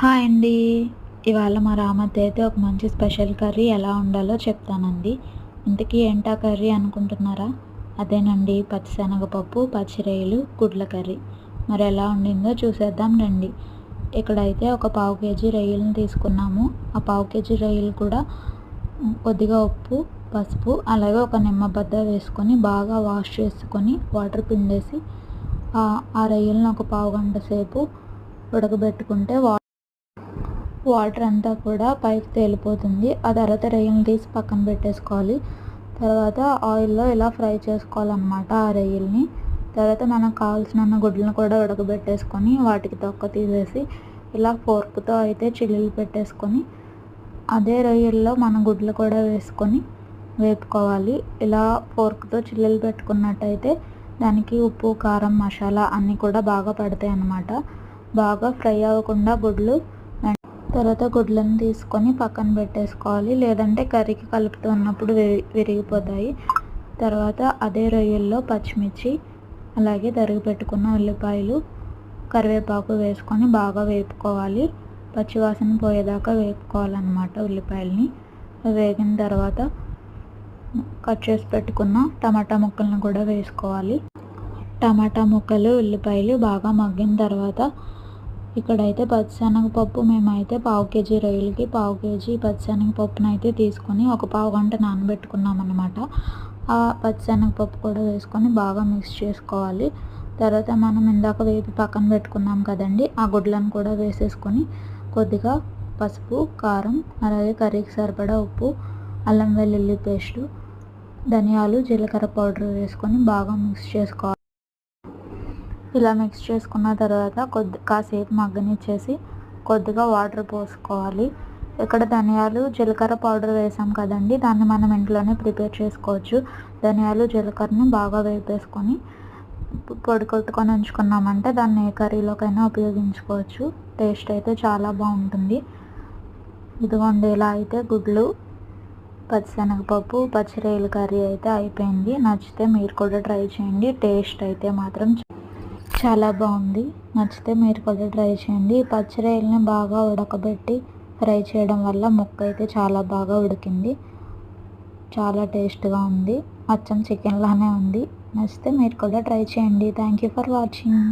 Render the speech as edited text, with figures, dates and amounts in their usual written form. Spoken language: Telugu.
హాయ్ అండి. ఇవాళ మా రామత్త అయితే ఒక మంచి స్పెషల్ కర్రీ ఎలా వండాలో చెప్తానండి. ఇంతకీ ఏంటా కర్రీ అనుకుంటున్నారా? అదేనండి, పచ్చిశనగపప్పు, పచ్చి రొయ్యలు, గుడ్ల కర్రీ. మరి ఎలా వండిందో చూసేద్దాం రండి. ఇక్కడైతే ఒక పావు కేజీ రొయ్యలను తీసుకున్నాము. ఆ పావు కేజీ రొయ్యలు కూడా కొద్దిగా ఉప్పు, పసుపు, అలాగే ఒక నిమ్మబద్ద వేసుకొని బాగా వాష్ చేసుకొని వాటర్ పిండేసి ఆ రొయ్యలను ఒక పావు గంట సేపు ఉడకబెట్టుకుంటే వాటర్ అంతా కూడా పైకి తేలిపోతుంది. ఆ తర్వాత రొయ్యలను తీసి పక్కన పెట్టేసుకోవాలి. తర్వాత ఆయిల్లో ఇలా ఫ్రై చేసుకోవాలన్నమాట ఆ రొయ్యల్ని. తర్వాత మనకు కావాల్సిన గుడ్లను కూడా ఉడకబెట్టేసుకొని వాటికి తొక్క తీసేసి ఇలా ఫోర్క్తో అయితే చిల్లులు పెట్టేసుకొని అదే రొయ్యల్లో మన గుడ్లు కూడా వేసుకొని వేపుకోవాలి. ఇలా ఫోర్క్తో చిల్లులు పెట్టుకున్నట్టయితే దానికి ఉప్పు, కారం, మసాలా అన్నీ కూడా బాగా పడతాయి అన్నమాట. బాగా ఫ్రై అవ్వకుండా గుడ్లు తర్వాత గుడ్లను తీసుకొని పక్కన పెట్టేసుకోవాలి, లేదంటే కర్రీకి కలుపుతూ ఉన్నప్పుడు విరిగిపోతాయి. తర్వాత అదే రొయ్యల్లో పచ్చిమిర్చి, అలాగే తరిగి పెట్టుకున్న ఉల్లిపాయలు, కరివేపాకు వేసుకొని బాగా వేపుకోవాలి. పచ్చివాసన పోయేదాకా వేపుకోవాలన్నమాట ఉల్లిపాయలని. వేగిన తర్వాత కట్ చేసి పెట్టుకున్న టమాటా ముక్కలను కూడా వేసుకోవాలి. టమాటా ముక్కలు, ఉల్లిపాయలు బాగా మగ్గిన తర్వాత ఇక్కడైతే పచ్చిశనగపప్పు మేమైతే పావు కేజీ రొయ్యలకి పావు కేజీ పచ్చిశనగపప్పును అయితే తీసుకొని ఒక పావు గంట నానబెట్టుకున్నాం అన్నమాట. ఆ పచ్చిశనగపప్పు కూడా వేసుకొని బాగా మిక్స్ చేసుకోవాలి. తర్వాత మనం ఇందాక వేపి పక్కన పెట్టుకున్నాం కదండి, ఆ గుడ్లను కూడా వేసేసుకొని కొద్దిగా పసుపు, కారం, అలాగే కర్రీకి సరిపడా ఉప్పు, అల్లం వెల్లుల్లి పేస్టు, ధనియాలు, జీలకర్ర పౌడర్ వేసుకొని బాగా మిక్స్ చేసుకోవాలి. ఇలా మిక్స్ చేసుకున్న తర్వాత కాసేపు మగ్గనిచ్చేసి కొద్దిగా వాటర్ పోసుకోవాలి. ఇక్కడ ధనియాలు, జీలకర్ర పౌడర్ వేసాం కదండి, దాన్ని మనం ఇంట్లోనే ప్రిపేర్ చేసుకోవచ్చు. ధనియాలు, జీలకర్రని బాగా వేపేసుకొని పొడి కొట్టుకొని ఉంచుకున్నామంటే దాన్ని ఏ కర్రీలోకైనా ఉపయోగించుకోవచ్చు. టేస్ట్ అయితే చాలా బాగుంటుంది. ఇదిగోండి, ఇలా అయితే గుడ్లు, పచ్చిశనగపప్పు, పచ్చి రొయ్యల కర్రీ అయితే అయిపోయింది. నచ్చితే మీరు కూడా ట్రై చేయండి. టేస్ట్ అయితే మాత్రం చాలా బాగుంది. నచ్చితే మీరు కూడా ట్రై చేయండి. పచ్చి రొయ్యలని బాగా ఉడకబెట్టి ఫ్రై చేయడం వల్ల ముక్క అయితే చాలా బాగా ఉడికింది. చాలా టేస్ట్గా ఉంది. అచ్చం చికెన్ లానే ఉంది. నచ్చితే మీరు కూడా ట్రై చేయండి. Thank you for watching.